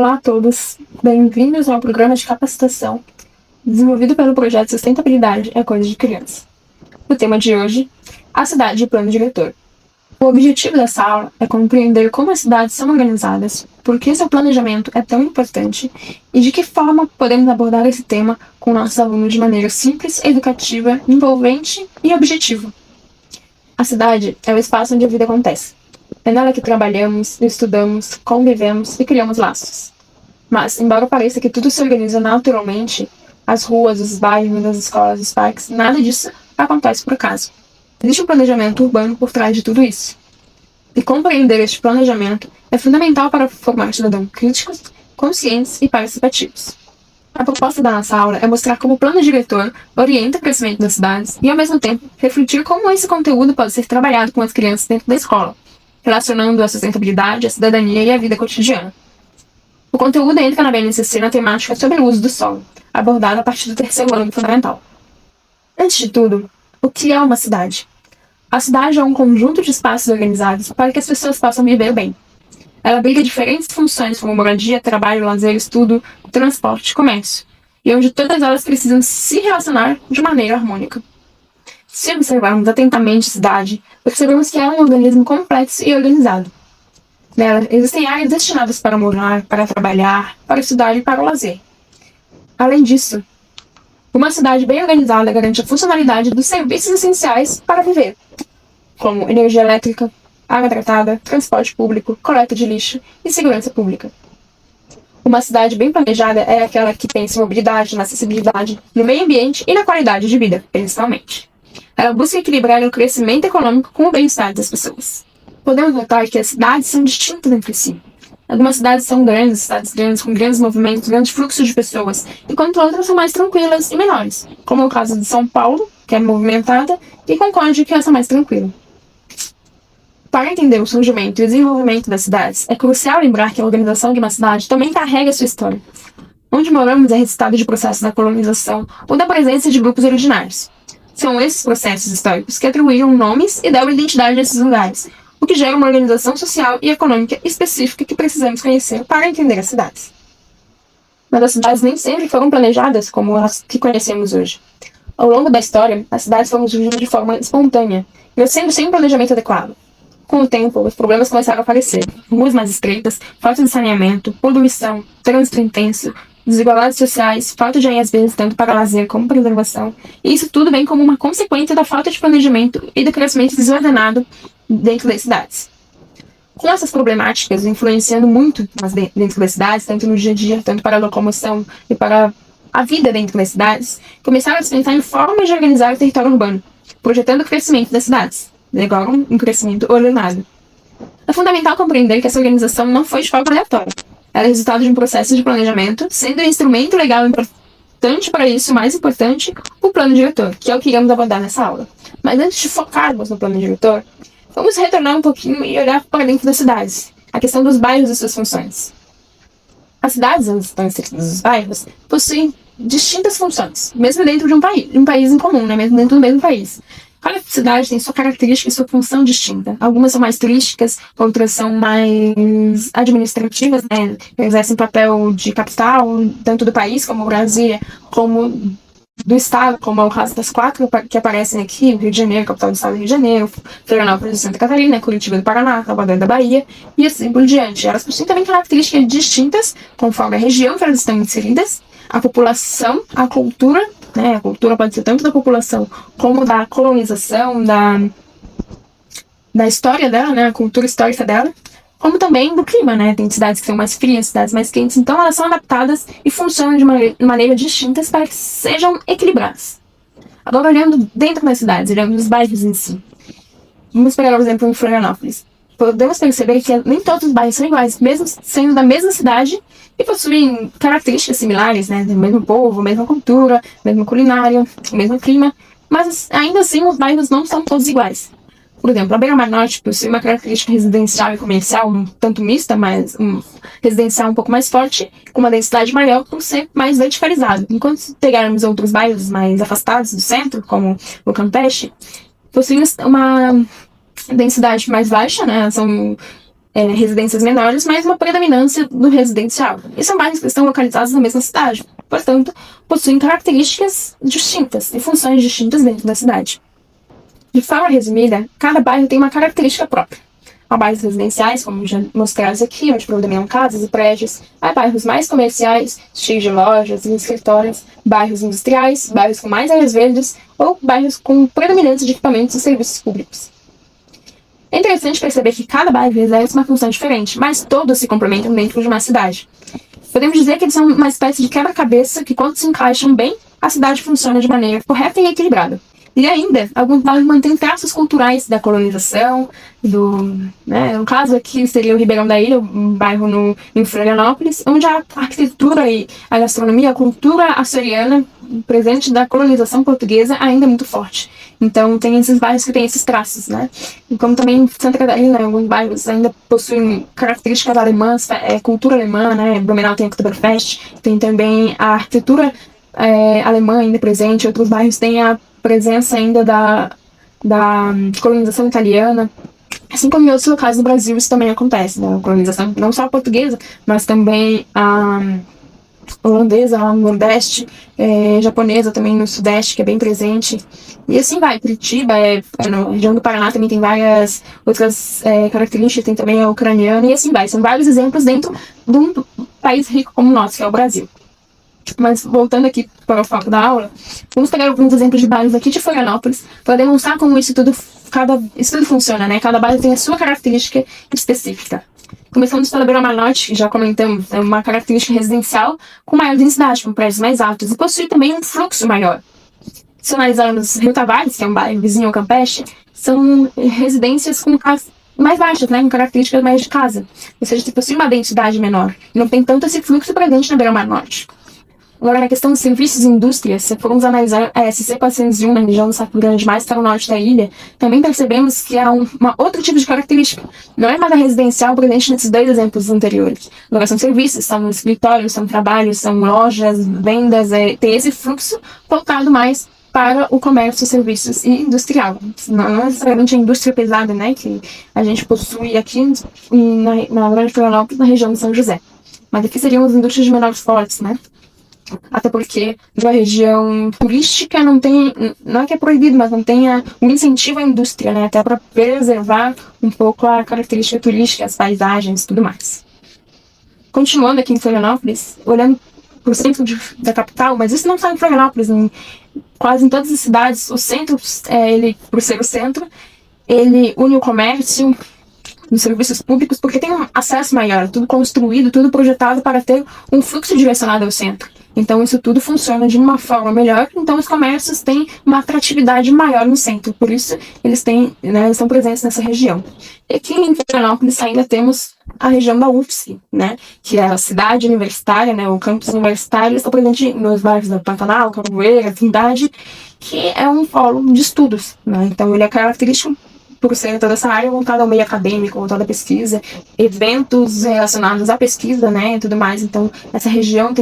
Olá a todos, bem-vindos ao programa de capacitação desenvolvido pelo projeto Sustentabilidade é Coisa de Criança. O tema de hoje, a cidade e plano diretor. O objetivo dessa aula é compreender como as cidades são organizadas, por que seu planejamento é tão importante e de que forma podemos abordar esse tema com nossos alunos de maneira simples, educativa, envolvente e objetiva. A cidade é o espaço onde a vida acontece. É nela que trabalhamos, estudamos, convivemos e criamos laços. Mas, embora pareça que tudo se organiza naturalmente, as ruas, os bairros, as escolas, os parques, nada disso acontece por acaso. Existe um planejamento urbano por trás de tudo isso. E compreender este planejamento é fundamental para formar cidadãos críticos, conscientes e participativos. A proposta da nossa aula é mostrar como o plano diretor orienta o crescimento das cidades e, ao mesmo tempo, refletir como esse conteúdo pode ser trabalhado com as crianças dentro da escola, relacionando a sustentabilidade, a cidadania e a vida cotidiana. O conteúdo entra na BNCC na temática sobre o uso do solo, abordada a partir do terceiro ano fundamental. Antes de tudo, o que é uma cidade? A cidade é um conjunto de espaços organizados para que as pessoas possam viver bem. Ela abriga diferentes funções como moradia, trabalho, lazer, estudo, transporte e comércio, e onde todas elas precisam se relacionar de maneira harmônica. Se observarmos atentamente a cidade, percebemos que ela é um organismo complexo e organizado. Nela existem áreas destinadas para morar, para trabalhar, para estudar e para o lazer. Além disso, uma cidade bem organizada garante a funcionalidade dos serviços essenciais para viver, como energia elétrica, água tratada, transporte público, coleta de lixo e segurança pública. Uma cidade bem planejada é aquela que pensa em mobilidade, na acessibilidade, no meio ambiente e na qualidade de vida, principalmente. Ela busca equilibrar o crescimento econômico com o bem-estar das pessoas. Podemos notar que as cidades são distintas entre si. Algumas cidades são grandes, cidades grandes com grandes movimentos, grandes fluxos de pessoas, enquanto outras são mais tranquilas e menores, como é o caso de São Paulo, que é movimentada, e Concórdia, que é essa mais tranquila. Para entender o surgimento e o desenvolvimento das cidades, é crucial lembrar que a organização de uma cidade também carrega sua história. Onde moramos é resultado de processos da colonização ou da presença de grupos originários. São esses processos históricos que atribuíram nomes e deram identidade a esses lugares, o que gera uma organização social e econômica específica que precisamos conhecer para entender as cidades. Mas as cidades nem sempre foram planejadas como as que conhecemos hoje. Ao longo da história, as cidades foram surgindo de forma espontânea, crescendo sem um planejamento adequado. Com o tempo, os problemas começaram a aparecer. Ruas mais estreitas, falta de saneamento, poluição, trânsito intenso, desigualdades sociais, falta de às vezes tanto para lazer como preservação. E isso tudo vem como uma consequência da falta de planejamento e do crescimento desordenado dentro das cidades. Com essas problemáticas influenciando muito dentro das cidades, tanto no dia a dia, tanto para a locomoção e para a vida dentro das cidades, começaram a se pensar em formas de organizar o território urbano, projetando o crescimento das cidades, agora um crescimento ordenado. É fundamental compreender que essa organização não foi de forma aleatória. Ela é resultado de um processo de planejamento, sendo um instrumento legal importante para isso, mais importante, o plano diretor, que é o que iremos abordar nessa aula. Mas antes de focarmos no plano diretor, vamos retornar um pouquinho e olhar para dentro das cidades, a questão dos bairros e suas funções. As cidades, onde estão inseridos os bairros, possuem distintas funções, mesmo dentro de um país em comum, né? Mesmo dentro do mesmo país. Cada cidade tem sua característica e sua função distinta. Algumas são mais turísticas, outras são mais administrativas, né? Exercem papel de capital, tanto do país, como Brasília, como do estado, como é o caso das 4 que aparecem aqui: Rio de Janeiro, capital do estado do Rio de Janeiro, Florianópolis de Santa Catarina, Curitiba do Paraná, Salvador da Bahia, e assim por diante. Elas possuem também características distintas, conforme a região que elas estão inseridas, a população, a cultura, né? A cultura pode ser tanto da população como da colonização, da história dela, né? A cultura histórica dela, como também do clima, né? Tem cidades que são mais frias, cidades mais quentes, então elas são adaptadas e funcionam de maneira distintas para que sejam equilibradas. Agora, olhando dentro das cidades, olhando os bairros em si. Vamos pegar o exemplo em Florianópolis. Podemos perceber que nem todos os bairros são iguais, mesmo sendo da mesma cidade, e possuem características similares, né? Do mesmo povo, mesma cultura, mesma culinária, mesmo clima, mas ainda assim os bairros não são todos iguais. Por exemplo, a Beira-Mar Norte possui uma característica residencial e comercial um tanto mista, mas residencial um pouco mais forte, com uma densidade maior por ser mais verticalizado. Enquanto se pegarmos outros bairros mais afastados do centro, como o Campeche, possuem uma densidade mais baixa, né? São residências menores, mas uma predominância do residencial. E são bairros que estão localizados na mesma cidade, portanto, possuem características distintas e funções distintas dentro da cidade. De forma resumida, cada bairro tem uma característica própria. Há bairros residenciais, como já mostrados aqui, onde predominam casas e prédios. Há bairros mais comerciais, cheios de lojas e escritórios. Bairros industriais, bairros com mais áreas verdes ou bairros com predominância de equipamentos e serviços públicos. É interessante perceber que cada bairro exerce uma função diferente, mas todos se complementam dentro de uma cidade. Podemos dizer que eles são uma espécie de quebra-cabeça que, quando se encaixam bem, a cidade funciona de maneira correta e equilibrada. E ainda, alguns bairros mantêm traços culturais da colonização, no caso aqui seria o Ribeirão da Ilha, um bairro em Florianópolis, onde a arquitetura e a gastronomia, a cultura açoriana, presente da colonização portuguesa, ainda é muito forte. Então, tem esses bairros que têm esses traços, né? E como também Santa Catarina, alguns bairros ainda possuem características alemãs, cultura alemã, né? Blumenau tem a Oktoberfest, tem também a arquitetura alemã ainda presente, outros bairros têm a presença ainda da colonização italiana, assim como em outros locais do Brasil isso também acontece, né? A colonização não só a portuguesa, mas também a holandesa lá no Nordeste, japonesa também no Sudeste, que é bem presente. E assim vai, Curitiba, na região do Paraná também tem várias outras características, tem também a ucraniana, e assim vai. São vários exemplos dentro de um país rico como o nosso, que é o Brasil. Mas voltando aqui para o foco da aula, vamos pegar alguns exemplos de bairros aqui de Florianópolis para demonstrar como isso tudo funciona, né? Cada bairro tem a sua característica específica. Começando pela Beira-Mar Norte, que já comentamos, é uma característica residencial com maior densidade, com prédios mais altos, e possui também um fluxo maior. Se analisarmos Rio Tavares, que é um bairro vizinho ao Campeche, são residências com casas mais baixas, né, com características mais de casa, ou seja, possui uma densidade menor, e não tem tanto esse fluxo presente na Beira-Mar Norte. Agora, na questão de serviços e indústrias, se formos analisar a SC401 na região do Saco Grande, mais para o norte da ilha, também percebemos que há outro tipo de característica. Não é mais a residencial presente nesses dois exemplos anteriores. Agora, são serviços, são escritórios, são trabalhos, são lojas, vendas, tem esse fluxo voltado mais para o comércio, serviços e industrial. Não necessariamente a indústria pesada, né, que a gente possui aqui na Grande Florianópolis, na região de São José. Mas aqui seriam as indústrias de menores portes, né? Até porque na região turística não é que é proibido, mas não tem um incentivo à indústria, né? Até para preservar um pouco a característica turística, as paisagens e tudo mais. Continuando aqui em Florianópolis, olhando para o centro da capital, mas isso não só em Florianópolis, quase em todas as cidades, o centro, ele, por ser o centro, ele une o comércio, nos serviços públicos, porque tem um acesso maior, tudo construído, tudo projetado para ter um fluxo direcionado ao centro. Então isso tudo funciona de uma forma melhor, então os comércios têm uma atratividade maior no centro, por isso eles estão presentes nessa região. E aqui em Florianópolis ainda temos a região da UFSC, né, que é a cidade universitária, né, o campus universitário, está presente nos bairros da Pantanal, Capoeira, Trindade, que é um polo de estudos, né, então ele é característico por ser toda essa área voltada ao meio acadêmico, voltada à pesquisa, eventos relacionados à pesquisa, né, e tudo mais. Então, essa região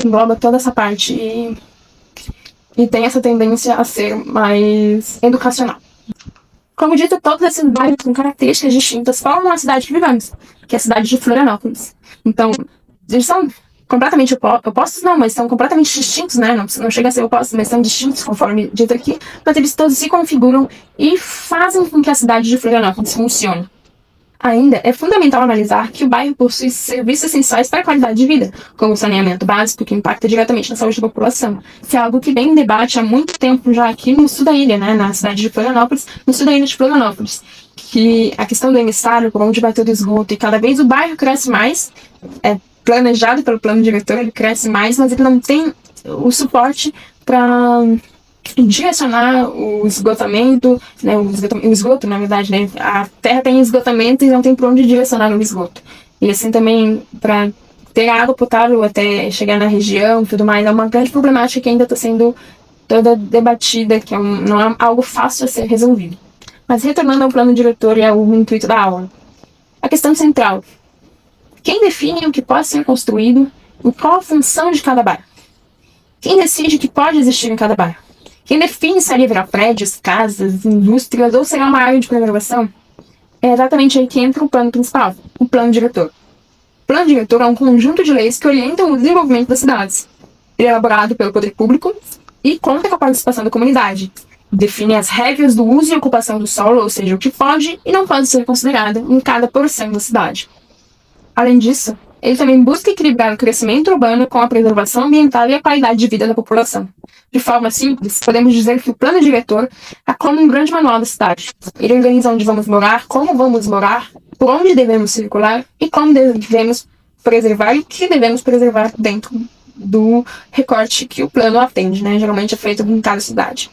engloba toda essa parte e tem essa tendência a ser mais educacional. Como dito, todos esses bairros com características distintas formam a cidade que vivemos, que é a cidade de Florianópolis. Então, eles são completamente opostos, não, mas são completamente distintos, né? Não chega a ser opostos, mas são distintos, conforme dito aqui, mas eles todos se configuram e fazem com que a cidade de Florianópolis funcione. Ainda é fundamental analisar que o bairro possui serviços essenciais para a qualidade de vida, como o saneamento básico, que impacta diretamente na saúde da população. Isso é algo que vem em debate há muito tempo já aqui no sul da ilha, né? Na cidade de Florianópolis, no sul da ilha de Florianópolis. Que a questão do emissário, por onde vai todo o esgoto, e cada vez o bairro cresce mais, planejado pelo plano diretor, ele cresce mais, mas ele não tem o suporte para direcionar o esgotamento, né, o esgoto, na verdade, né, a terra tem esgotamento e não tem por onde direcionar o esgoto. E assim também, para ter água potável até chegar na região e tudo mais, é uma grande problemática que ainda está sendo toda debatida, que não é algo fácil a ser resolvido. Mas retornando ao plano diretor e ao intuito da aula, a questão central: quem define o que pode ser construído e qual a função de cada bairro? Quem decide o que pode existir em cada bairro? Quem define se ali haverá prédios, casas, indústrias ou será uma área de preservação? É exatamente aí que entra o plano principal, o plano diretor. O plano diretor é um conjunto de leis que orientam o desenvolvimento das cidades. Ele é elaborado pelo poder público e conta com a participação da comunidade. Define as regras do uso e ocupação do solo, ou seja, o que pode e não pode ser considerado em cada porção da cidade. Além disso, ele também busca equilibrar o crescimento urbano com a preservação ambiental e a qualidade de vida da população. De forma simples, podemos dizer que o plano diretor é como um grande manual da cidade. Ele organiza onde vamos morar, como vamos morar, por onde devemos circular e como devemos preservar e o que devemos preservar dentro do recorte que o plano atende, né? Geralmente é feito em cada cidade.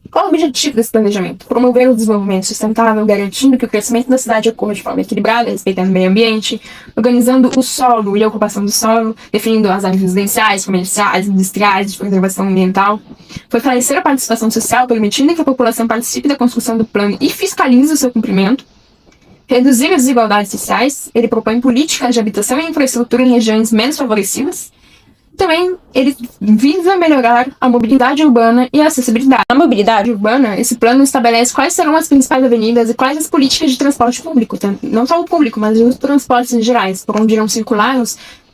Qual é o objetivo desse planejamento? Promover o desenvolvimento sustentável, garantindo que o crescimento da cidade ocorra de forma equilibrada, respeitando o meio ambiente, organizando o solo e a ocupação do solo, definindo as áreas residenciais, comerciais, industriais, de preservação ambiental, fortalecer a participação social, permitindo que a população participe da construção do plano e fiscalize o seu cumprimento, reduzir as desigualdades sociais. Ele propõe políticas de habitação e infraestrutura em regiões menos favorecidas. Também ele visa melhorar a mobilidade urbana e a acessibilidade. Na mobilidade urbana, esse plano estabelece quais serão as principais avenidas e quais as políticas de transporte público, não só o público, mas os transportes em gerais, por onde irão circular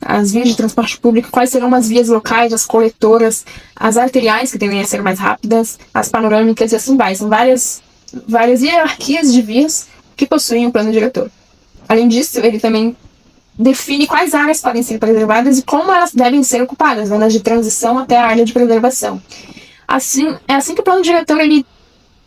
as vias de transporte público, quais serão as vias locais, as coletoras, as arteriais, que tendem a ser mais rápidas, as panorâmicas e assim vai. São várias hierarquias de vias que possuem o plano diretor. Além disso, ele também define quais áreas podem ser preservadas e como elas devem ser ocupadas, zonas de transição até a área de preservação. É assim que o plano diretor ele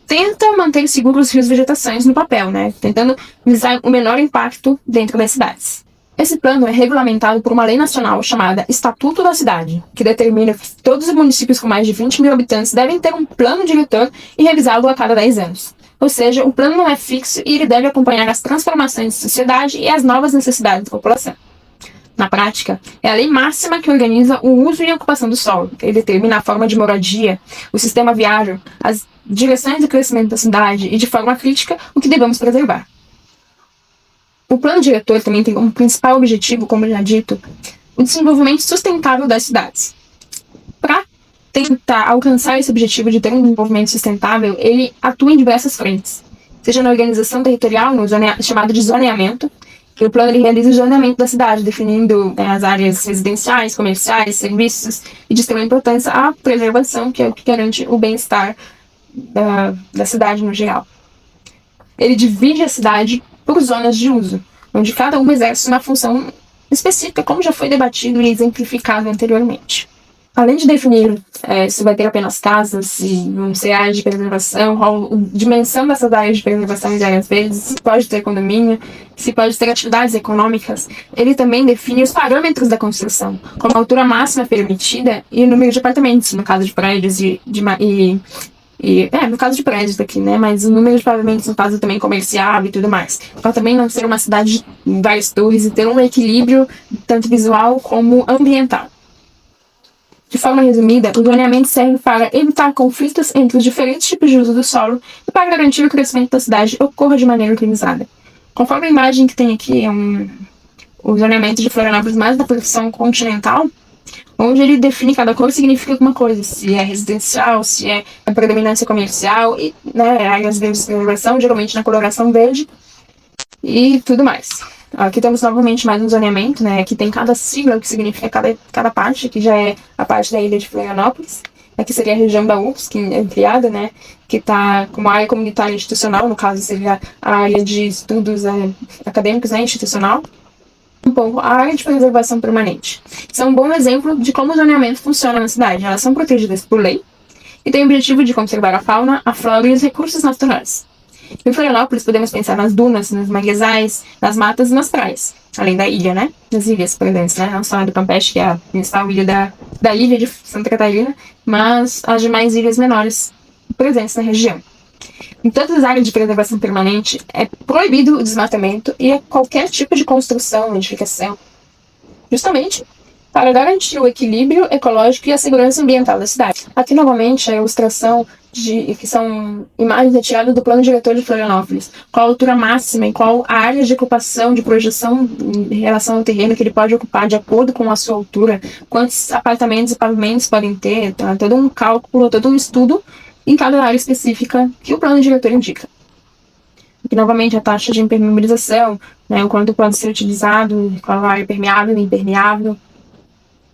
tenta manter seguros os rios e vegetações no papel, né? Tentando visar o menor impacto dentro das cidades. Esse plano é regulamentado por uma lei nacional chamada Estatuto da Cidade, que determina que todos os municípios com mais de 20 mil habitantes devem ter um plano diretor e revisá-lo a cada 10 anos. Ou seja, o plano não é fixo e ele deve acompanhar as transformações da sociedade e as novas necessidades da população. Na prática, é a lei máxima que organiza o uso e a ocupação do solo. Ele determina a forma de moradia, o sistema viário, as direções de crescimento da cidade e, de forma crítica, o que devemos preservar. O plano diretor também tem como principal objetivo, como já dito, o desenvolvimento sustentável das cidades. Para tentar alcançar esse objetivo de ter um desenvolvimento sustentável, ele atua em diversas frentes, seja na organização territorial, no chamado de zoneamento, que o plano ele realiza o zoneamento da cidade, definindo as áreas residenciais, comerciais, serviços, e de extrema importância à preservação, que é o que garante o bem-estar da cidade no geral. Ele divide a cidade por zonas de uso, onde cada uma exerce uma função específica, como já foi debatido e exemplificado anteriormente. Além de definir se vai ter apenas casas, se vão ser áreas de preservação, qual a dimensão dessas áreas de preservação de áreas verdes, se pode ter condomínio, se pode ter atividades econômicas, ele também define os parâmetros da construção, como a altura máxima permitida e o número de apartamentos, no caso de prédios no caso de prédios aqui, né? Mas o número de pavimentos no caso também comercial e tudo mais. Para também não ser uma cidade de várias torres e ter um equilíbrio tanto visual como ambiental. De forma resumida, o zoneamento serve para evitar conflitos entre os diferentes tipos de uso do solo e para garantir que o crescimento da cidade ocorra de maneira organizada. Conforme a imagem que tem aqui, o zoneamento de Florianópolis mais da porção continental, onde ele define cada cor significa alguma coisa, se é residencial, se é a predominância comercial, e áreas de preservação, geralmente na coloração verde, e tudo mais. Aqui temos novamente mais um zoneamento, né? Aqui tem cada sigla, o que significa cada parte, que já é a parte da ilha de Florianópolis. Aqui seria a região da UFSC, que é criada, né? Que está como área comunitária institucional, no caso seria a área de estudos acadêmicos, né? Institucional. A área de preservação permanente. Isso é um bom exemplo de como o zoneamento funciona na cidade. Elas são protegidas por lei e têm o objetivo de conservar a fauna, a flora e os recursos naturais. Em Florianópolis, podemos pensar nas dunas, nos manguezais, nas matas e nas praias. Além da ilha, né? Das ilhas presentes, né? Não só a do Campeche, que é a principal ilha da ilha de Santa Catarina, mas as demais ilhas menores presentes na região. Em todas as áreas de preservação permanente, é proibido o desmatamento e qualquer tipo de construção, edificação, justamente para garantir o equilíbrio ecológico e a segurança ambiental da cidade. Aqui, novamente, a ilustração que são imagens retiradas do plano diretor de Florianópolis, qual a altura máxima e qual a área de ocupação, de projeção em relação ao terreno que ele pode ocupar de acordo com a sua altura, quantos apartamentos e pavimentos podem ter, tá? Todo um cálculo, todo um estudo em cada área específica que o plano diretor indica. Aqui, novamente, a taxa de impermeabilização, né, o quanto pode ser utilizado, qual área permeável e impermeável.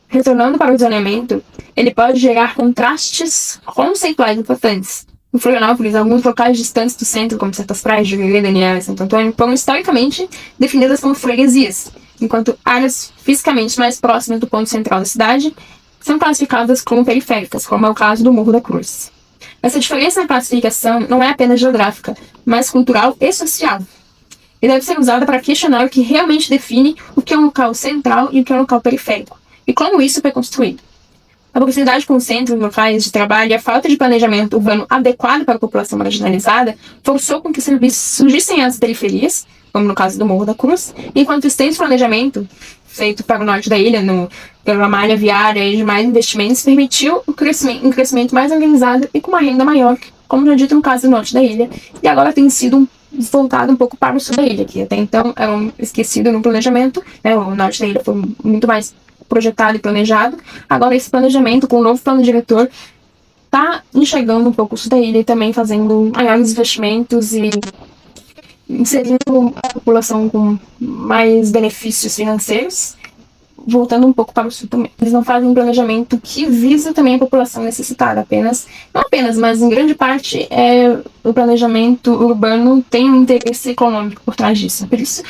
Retornando para o zoneamento, ele pode gerar contrastes conceituais importantes. Em Florianópolis, alguns locais distantes do centro, como certas praias de Jurerê, Daniel e Santo Antônio, foram historicamente definidas como freguesias, enquanto áreas fisicamente mais próximas do ponto central da cidade são classificadas como periféricas, como é o caso do Morro da Cruz. Essa diferença na classificação não é apenas geográfica, mas cultural e social. E deve ser usada para questionar o que realmente define o que é um local central e o que é um local periférico, e como isso foi construído. A proximidade com os centros locais de trabalho e a falta de planejamento urbano adequado para a população marginalizada forçou com que serviços surgissem às periferias, como no caso do Morro da Cruz, enquanto o extenso planejamento feito para o norte da ilha, pela malha viária e demais investimentos, permitiu um crescimento mais organizado e com uma renda maior, como já dito no caso do norte da ilha, e agora tem sido voltado um pouco para o sul da ilha, que até então era esquecido no planejamento, né? O norte da ilha foi muito mais projetado e planejado. Agora esse planejamento, com o novo plano diretor, está enxergando um pouco o sul da ilha e também fazendo maiores investimentos e inserindo a população com mais benefícios financeiros, voltando um pouco para o sul também. Eles não fazem um planejamento que visa também a população necessitada, não apenas, mas em grande parte o planejamento urbano tem um interesse econômico por trás disso. Por isso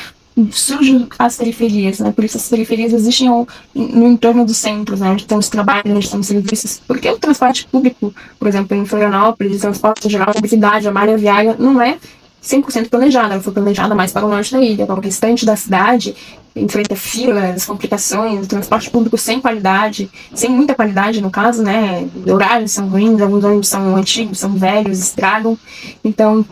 surgem as periferias, né? Por isso as periferias existem no entorno dos centros, né? Onde estão os trabalhos, onde estão os serviços. Porque o transporte público, por exemplo, em Florianópolis, o transporte geral, a mobilidade, a malha viária, não é 100% planejada, ela foi planejada mais para o norte da ilha, para o restante da cidade, enfrenta filas, complicações, transporte público sem qualidade, sem muita qualidade no caso, né, horários são ruins, alguns ônibus são antigos, são velhos, estragam, então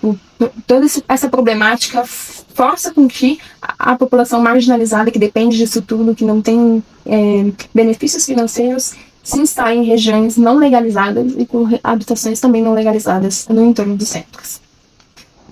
toda essa problemática força com que a população marginalizada, que depende disso tudo, que não tem benefícios financeiros, se instale em regiões não legalizadas e com habitações também não legalizadas no entorno dos centros.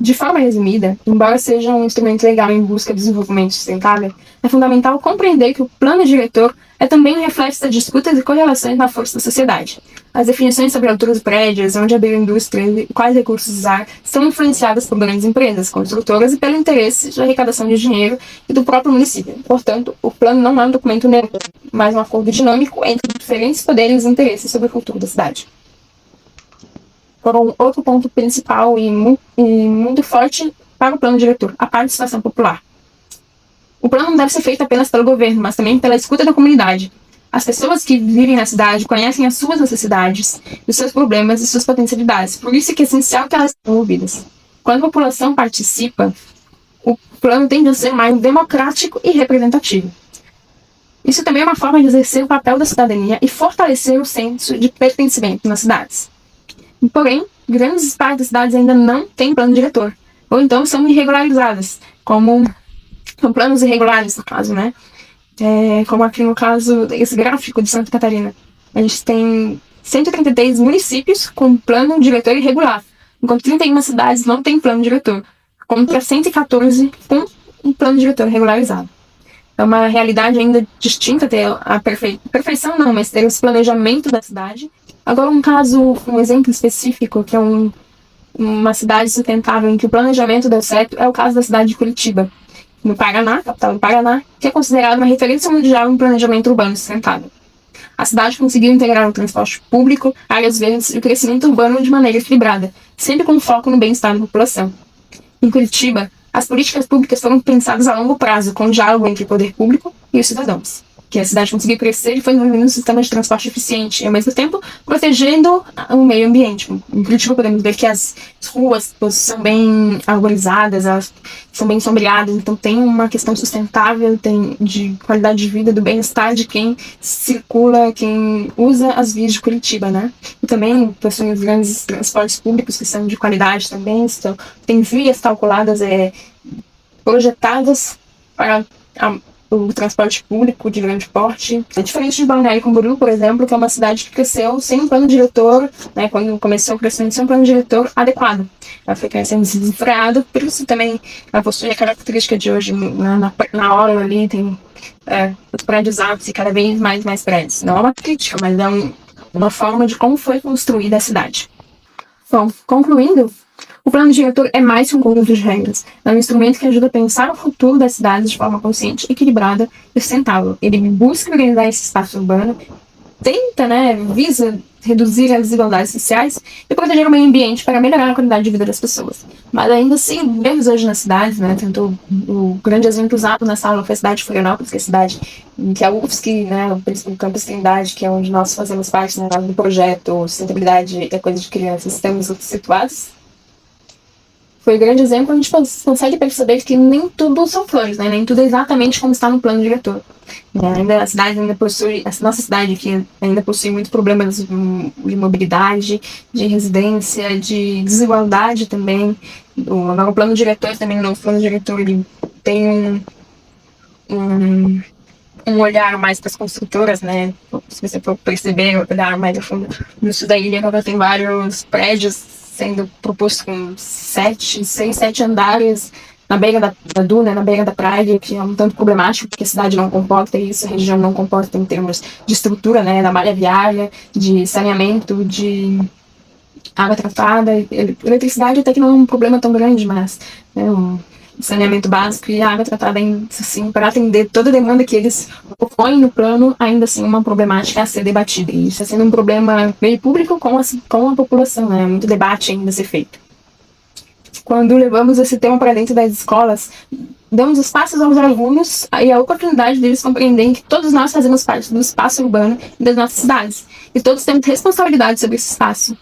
De forma resumida, embora seja um instrumento legal em busca de desenvolvimento sustentável, é fundamental compreender que o plano diretor é também um reflexo das disputas e correlações na força da sociedade. As definições sobre a altura dos prédios, onde abrir indústria e quais recursos usar, são influenciadas por grandes empresas, construtoras e pelo interesse de arrecadação de dinheiro e do próprio município. Portanto, o plano não é um documento neutro, mas um acordo dinâmico entre diferentes poderes e interesses sobre o futuro da cidade. Por um outro ponto principal e muito forte para o plano diretor, a participação popular. O plano não deve ser feito apenas pelo governo, mas também pela escuta da comunidade. As pessoas que vivem na cidade conhecem as suas necessidades, os seus problemas e suas potencialidades, por isso que é essencial que elas sejam ouvidas. Quando a população participa, o plano tende a ser mais democrático e representativo. Isso também é uma forma de exercer o papel da cidadania e fortalecer o senso de pertencimento nas cidades. Porém, grandes partes das cidades ainda não têm plano diretor, ou então são irregularizadas, como planos irregulares, no caso, né? Como aqui no caso desse gráfico de Santa Catarina. A gente tem 133 municípios com plano diretor irregular, enquanto 31 cidades não têm plano diretor, contra 114 com um plano diretor regularizado. É uma realidade ainda distinta ter a perfeição não, mas ter esse planejamento da cidade. Agora um exemplo específico, que é uma cidade sustentável em que o planejamento deu certo, é o caso da cidade de Curitiba, no Paraná, capital do Paraná, que é considerada uma referência mundial em planejamento urbano sustentável. A cidade conseguiu integrar o transporte público, áreas verdes e o crescimento urbano de maneira equilibrada, sempre com foco no bem-estar da população. Em Curitiba, as políticas públicas foram pensadas a longo prazo, com diálogo entre o poder público e os cidadãos. Que a cidade conseguiu crescer e foi desenvolvendo um sistema de transporte eficiente e, ao mesmo tempo, protegendo o meio ambiente. Em Curitiba, podemos ver que as ruas são bem arborizadas, elas são bem sombreadas, então tem uma questão sustentável, tem de qualidade de vida, do bem-estar de quem circula, quem usa as vias de Curitiba, né? E também possuem os grandes transportes públicos que são de qualidade também, então, tem vias calculadas, projetadas para o transporte público de grande porte. É diferente de Balneário Camboriú, por exemplo, que é uma cidade que cresceu sem um plano diretor, né, quando começou o crescimento sem um plano diretor adequado. Ela foi crescendo desenfreada, por isso também ela possui a característica de hoje, na hora ali tem os prédios altos e cada vez mais prédios. Não é uma crítica, mas é uma forma de como foi construída a cidade. Bom, concluindo, O plano diretor é mais que um conjunto de regras. É um instrumento que ajuda a pensar o futuro das cidades de forma consciente, equilibrada e sustentável. Ele busca organizar esse espaço urbano, tenta, visa reduzir as desigualdades sociais e proteger o meio ambiente para melhorar a qualidade de vida das pessoas. Mas ainda assim, vemos hoje nas cidades, tanto o grande exemplo usado nessa aula foi a cidade de Florianópolis, que é a cidade que é a UFSC, o campus Trindade, que é onde nós fazemos parte do projeto Sustentabilidade é Coisa de Crianças, estamos situados. Foi um grande exemplo, a gente consegue perceber que nem tudo são flores, nem tudo é exatamente como está no plano diretor. Ainda a cidade ainda possui, a nossa cidade aqui ainda possui muitos problemas de mobilidade, de residência, de desigualdade também. O plano diretor também, no plano diretor, ele tem um olhar mais para as construtoras, se você for perceber, olhar mais a fundo no sul da ilha, agora tem vários prédios sendo propostos com 6, 7 andares na beira da duna, na beira da praia, que é um tanto problemático, porque a cidade não comporta isso, a região não comporta em termos de estrutura, da malha viária, de saneamento, de água tratada. Eletricidade até que não é um problema tão grande, mas saneamento básico e água tratada, assim, para atender toda a demanda que eles propõem no plano, ainda assim uma problemática a ser debatida. E isso está sendo um problema meio público com a população, muito debate ainda a ser feito. Quando levamos esse tema para dentro das escolas, damos espaços aos alunos e a oportunidade deles compreenderem que todos nós fazemos parte do espaço urbano e das nossas cidades, e todos temos responsabilidade sobre esse espaço.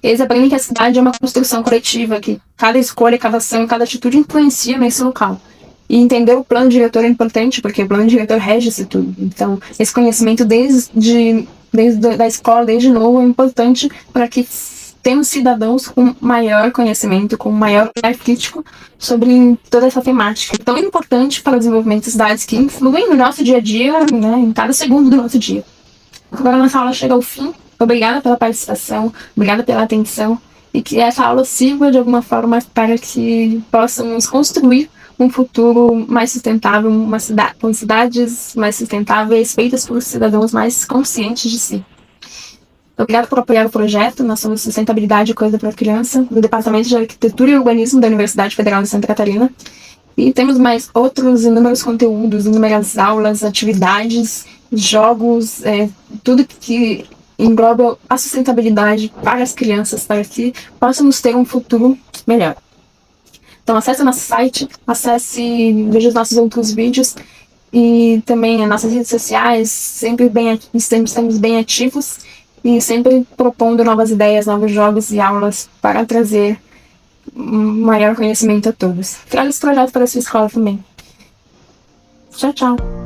Eles aprendem que a cidade é uma construção coletiva, que cada escolha, cada ação e cada atitude influencia nesse local. E entender o plano diretor é importante, porque o plano diretor rege isso tudo. Então, esse conhecimento desde a escola, desde novo, é importante para que tenhamos cidadãos com maior conhecimento, com maior olhar crítico sobre toda essa temática. Tão importante para o desenvolvimento de cidades que influem no nosso dia a dia, em cada segundo do nosso dia. Agora nossa aula chega ao fim. Obrigada pela participação, obrigada pela atenção, e que essa aula sirva de alguma forma para que possamos construir um futuro mais sustentável, com cidades mais sustentáveis, feitas por cidadãos mais conscientes de si. Obrigada por apoiar o projeto. Nós somos Sustentabilidade e Coisa para a Criança, do Departamento de Arquitetura e Urbanismo da Universidade Federal de Santa Catarina. E temos mais outros inúmeros conteúdos, inúmeras aulas, atividades, jogos, tudo que engloba a sustentabilidade para as crianças, para que possamos ter um futuro melhor. Então acesse o nosso site, veja os nossos outros vídeos e também as nossas redes sociais, sempre estamos bem ativos e sempre propondo novas ideias, novos jogos e aulas para trazer maior conhecimento a todos. Traga esse projeto para a sua escola também. Tchau, tchau!